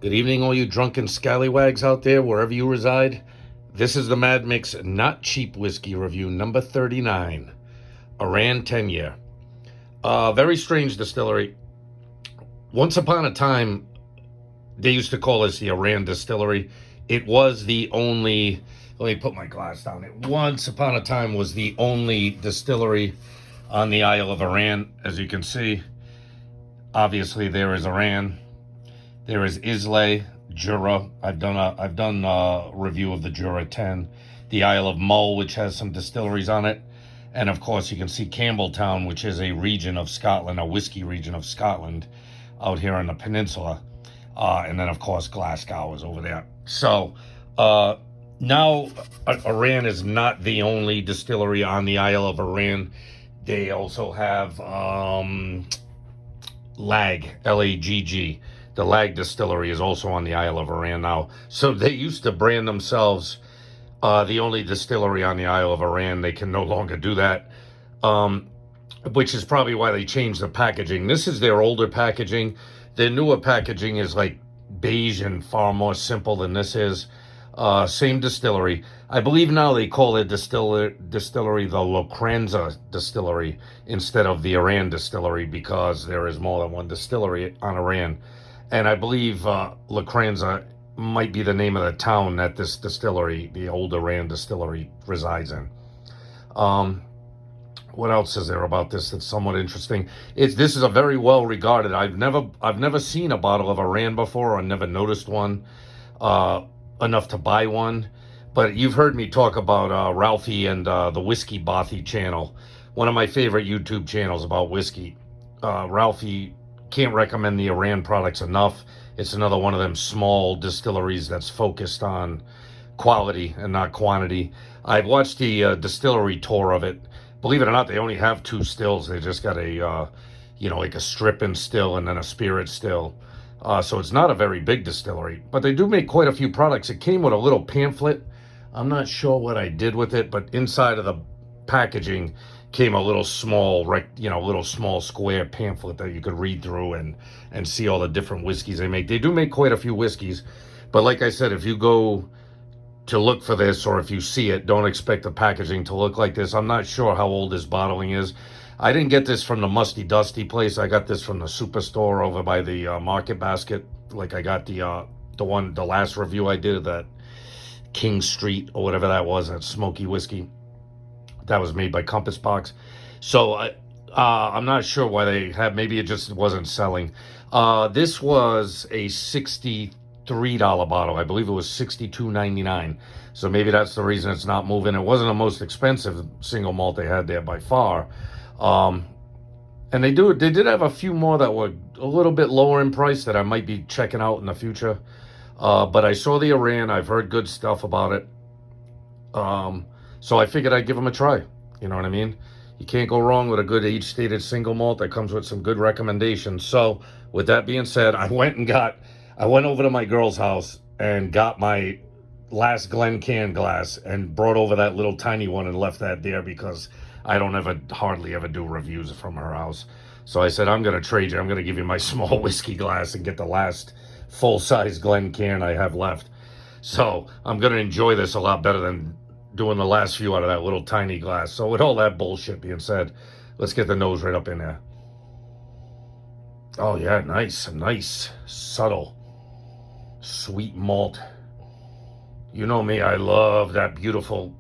Good evening, all you drunken scallywags out there, wherever you reside. This is the Mad Mix Not Cheap Whiskey Review number 39, Arran 10 Year. Very strange distillery. Once upon a time, they used to call this the Arran Distillery. It was the only, let me put my glass down. It once upon a time was the only distillery on the Isle of Arran. As you can see, obviously there is Arran. There is Islay, Jura. I've done a review of the Jura 10. The Isle of Mull, which has some distilleries on it. And of course you can see Campbelltown, which is a region of Scotland, a whiskey region of Scotland out here on the peninsula. And then of course Glasgow is over there. So now Arran is not the only distillery on the Isle of Arran. They also have Lag, L-A-G-G. The Lag Distillery is also on the Isle of Arran now. So they used to brand themselves the only distillery on the Isle of Arran. They can no longer do that, which is probably why they changed the packaging. This is their older packaging. Their newer packaging is like beige and far more simple than this is. Same distillery. I believe now they call it distillery the Locranza Distillery instead of the Arran Distillery, because there is more than one distillery on Arran. And I believe Locranza might be the name of the town that this distillery, the old Arran Distillery, resides in. What else is there about this that's somewhat interesting? This is a very well regarded. I've never seen a bottle of Arran before, or never noticed one enough to buy one. But you've heard me talk about Ralphie and the Whiskey Bothy channel, one of my favorite YouTube channels about whiskey. Ralphie, can't recommend the Arran products enough. It's another one of them small distilleries that's focused on quality and not quantity. I've watched the distillery tour of it. Believe it or not, they only have 2 stills. They just got a, like a stripping still and then a spirit still. So it's not a very big distillery, but they do make quite a few products. It came with a little pamphlet. I'm not sure what I did with it, but inside of the packaging came a little small, little small square pamphlet that you could read through and see all the different whiskeys they make. They do make quite a few whiskeys, but like I said, if you go to look for this, or if you see it, don't expect the packaging to look like this. I'm not sure how old this bottling is. I didn't get this from the Musty Dusty place. I got this from the Superstore over by the Market Basket. Like I got the last review I did of that King Street or whatever that was, that smoky whiskey. That was made by Compass Box. So I'm not sure why they have, maybe it just wasn't selling. This was a $63 bottle. I believe it was $62.99. So maybe that's the reason it's not moving. It wasn't the most expensive single malt they had there by far. And they did have a few more that were a little bit lower in price that I might be checking out in the future. But I saw the Arran. I've heard good stuff about it. So I figured I'd give them a try. You know what I mean? You can't go wrong with a good age-stated single malt that comes with some good recommendations. So with that being said, I went over to my girl's house and got my last Glencairn glass and brought over that little tiny one and left that there because I don't hardly ever do reviews from her house. So I said, I'm going to trade you. I'm going to give you my small whiskey glass and get the last full-size Glencairn I have left. So I'm going to enjoy this a lot better than doing the last few out of that little tiny glass. So with all that bullshit being said, let's get the nose right up in there. Oh yeah, nice, subtle, sweet malt. You know me, I love that beautiful,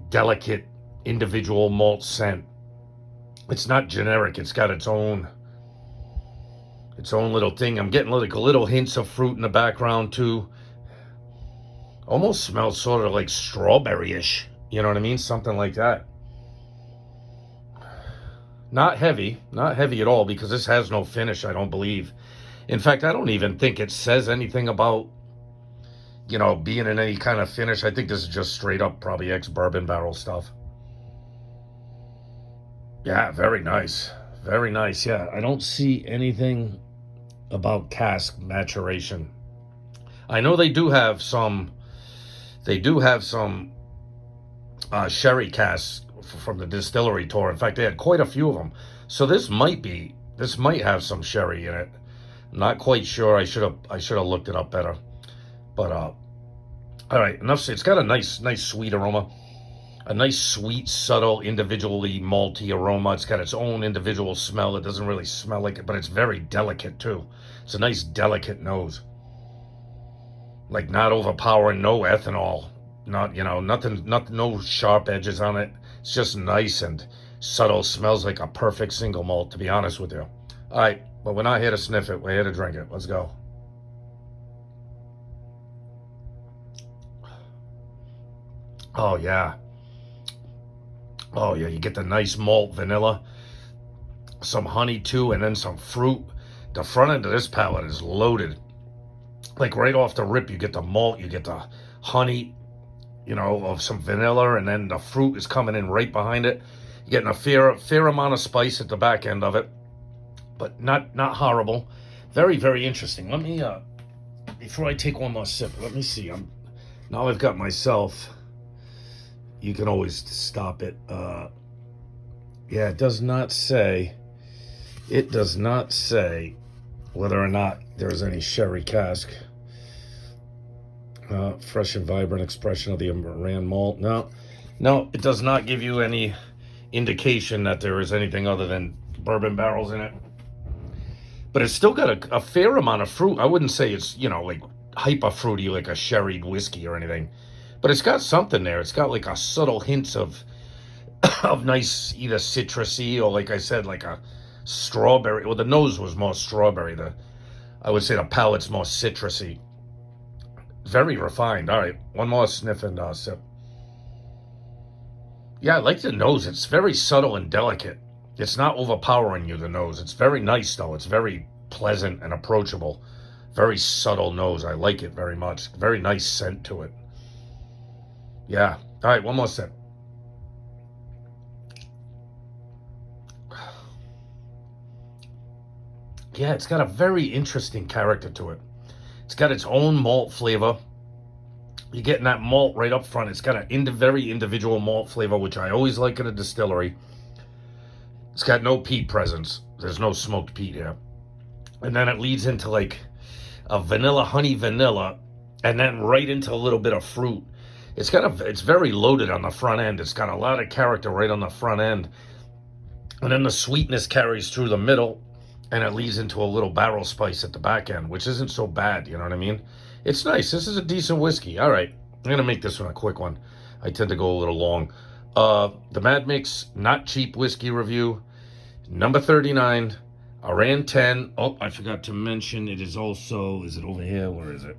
delicate, individual malt scent. It's not generic. It's got its own little thing. I'm getting like little hints of fruit in the background too. Almost smells sort of like strawberry-ish. You know what I mean? Something like that. Not heavy at all, because this has no finish, I don't believe. In fact, I don't even think it says anything about, being in any kind of finish. I think this is just straight up probably ex-bourbon barrel stuff. Yeah, very nice. Very nice, yeah. I don't see anything about cask maturation. I know they do have some sherry casks from the distillery tour. In fact, they had quite a few of them. So this might have some sherry in it. Not quite sure. I should have looked it up better. But all right, enough. It's got a nice sweet aroma. A nice sweet, subtle, individually malty aroma. It's got its own individual smell. It doesn't really smell like it, but it's very delicate too. It's a nice delicate nose. Like not overpowering, no ethanol. Not, nothing, no sharp edges on it. It's just nice and subtle. Smells like a perfect single malt, to be honest with you. All right, but we're not here to sniff it. We're here to drink it. Let's go. Oh, yeah. Oh, yeah, you get the nice malt vanilla, some honey too, and then some fruit. The front end of this palate is loaded. Like right off the rip, you get the malt, you get the honey, of some vanilla, and then the fruit is coming in right behind it. You're getting a fair amount of spice at the back end of it, but not horrible. Very, very interesting. Let me, before I take one more sip, let me see. Now I've got myself. You can always stop it. Yeah, it does not say whether or not there's any sherry cask. Fresh and vibrant expression of the Arran malt. No, it does not give you any indication that there is anything other than bourbon barrels in it. But it's still got a fair amount of fruit. I wouldn't say it's, like hyper fruity like a sherried whiskey or anything. But it's got something there. It's got like a subtle hints of nice either citrusy or, like I said, like a strawberry. Well, the nose was more strawberry. I would say the palate's more citrusy. Very refined. All right, one more sniff and sip. Yeah, I like the nose. It's very subtle and delicate. It's not overpowering you, the nose. It's very nice, though. It's very pleasant and approachable. Very subtle nose. I like it very much. Very nice scent to it. Yeah. All right, one more sip. Yeah, it's got a very interesting character to it. It's got its own malt flavor. You're getting that malt right up front. It's got a very individual malt flavor, which I always like in a distillery. It's got no peat presence. There's no smoked peat here. And then it leads into like a honey vanilla, and then right into a little bit of fruit. It's very loaded on the front end. It's got a lot of character right on the front end. And then the sweetness carries through the middle, and it leads into a little barrel spice at the back end, which isn't so bad, you know what I mean? It's nice. This is a decent whiskey. All right, I'm going to make this one a quick one. I tend to go a little long. The Mad Micks Not Cheap Whiskey Review, number 39, Arran 10. Oh, I forgot to mention it is also, is it over here? Where is it?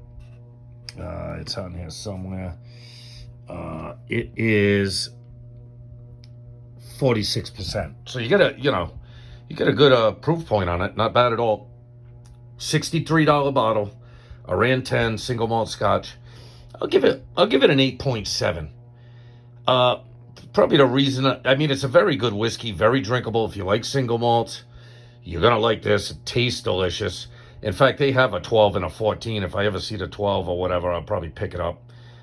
It's on here somewhere. It is 46%. So you get a good proof point on it. Not bad at all. $63 bottle, Arran 10 single malt Scotch. I'll give it an 8.7. Probably the reason. It's a very good whiskey, very drinkable. If you like single malts, you're gonna like this. It tastes delicious. In fact, they have a 12 and a 14. If I ever see the 12 or whatever, I'll probably pick it up.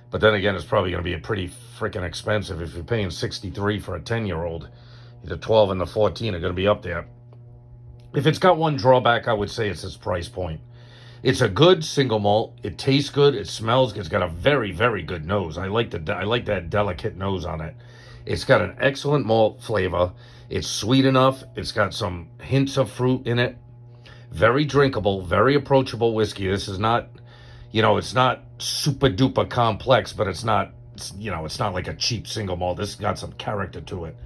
But then again, it's probably going to be a pretty freaking expensive. If you're paying $63 for a 10-year-old, the 12 and the 14 are going to be up there. If it's got one drawback, I would say it's its price point. It's a good single malt. It tastes good. It smells good. It's got a very, very good nose. I like that delicate nose on it. It's got an excellent malt flavor. It's sweet enough. It's got some hints of fruit in it. Very drinkable, very approachable whiskey. This is not, it's not super duper complex, but it's not like a cheap single malt. This got some character to it,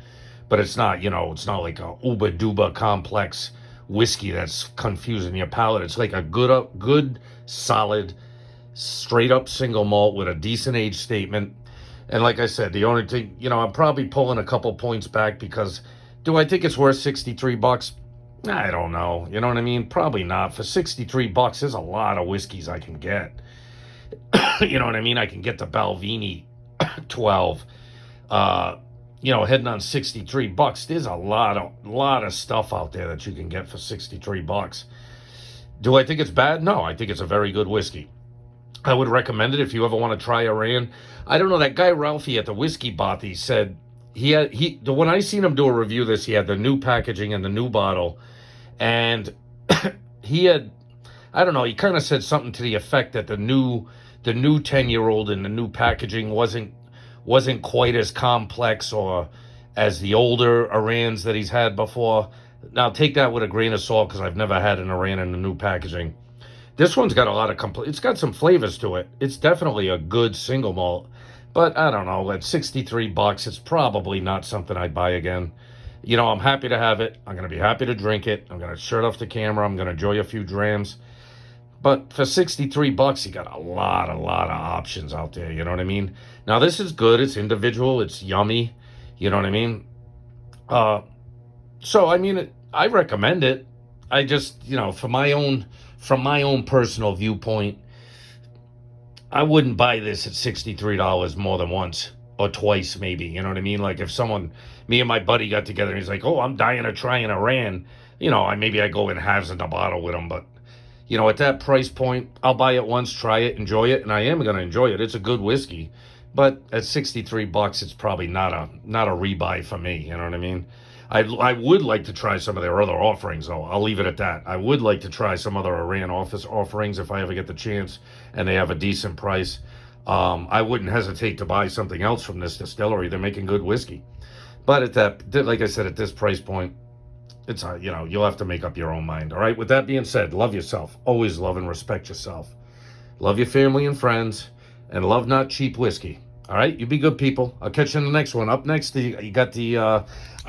but it's not, it's not like a uber duper complex whiskey that's confusing your palate. It's like a good, solid, straight up single malt with a decent age statement. And like I said, the only thing, I'm probably pulling a couple points back because do I think it's worth $63? I don't know. You know what I mean? Probably not. For $63, there's a lot of whiskeys I can get. You know what I mean? I can get the Balvenie 12. Heading on $63. There's a lot of stuff out there that you can get for $63. Do I think it's bad? No, I think it's a very good whiskey. I would recommend it if you ever want to try Arran. I don't know, that guy Ralphie at the Whiskey Bothy said when I seen him do a review of this, he had the new packaging and the new bottle, and he had I don't know. He kind of said something to the effect that the new 10-year-old in the new packaging wasn't quite as complex or as the older Arans that he's had before. Now take that with a grain of salt because I've never had an Aran in the new packaging. This one's got a lot of it's got some flavors to it. It's definitely a good single malt, but I don't know. At $63, it's probably not something I'd buy again. I'm happy to have it. I'm gonna be happy to drink it. I'm gonna shut off the camera. I'm gonna enjoy a few drams. But for $63, you got a lot of options out there. You know what I mean? Now this is good. It's individual. It's yummy. You know what I mean? Uh, so I mean, I recommend it. I just, from my own personal viewpoint, I wouldn't buy this at $63 more than once or twice, maybe. You know what I mean? Like if me and my buddy got together and he's like, "Oh, I'm dying to try an Iran," I go in halves in the bottle with him. But at that price point, I'll buy it once, try it, enjoy it, and I am going to enjoy it. It's a good whiskey, but at $63, it's probably not a rebuy for me. You know what I mean? I would like to try some of their other offerings, though. I'll leave it at that. I would like to try some other Iran office offerings if I ever get the chance and they have a decent price. I wouldn't hesitate to buy something else from this distillery. They're making good whiskey. But like I said, at this price point, it's you'll have to make up your own mind. All right. With that being said, love yourself. Always love and respect yourself. Love your family and friends, and love not cheap whiskey. All right. You be good people. I'll catch you in the next one. Up next, you got the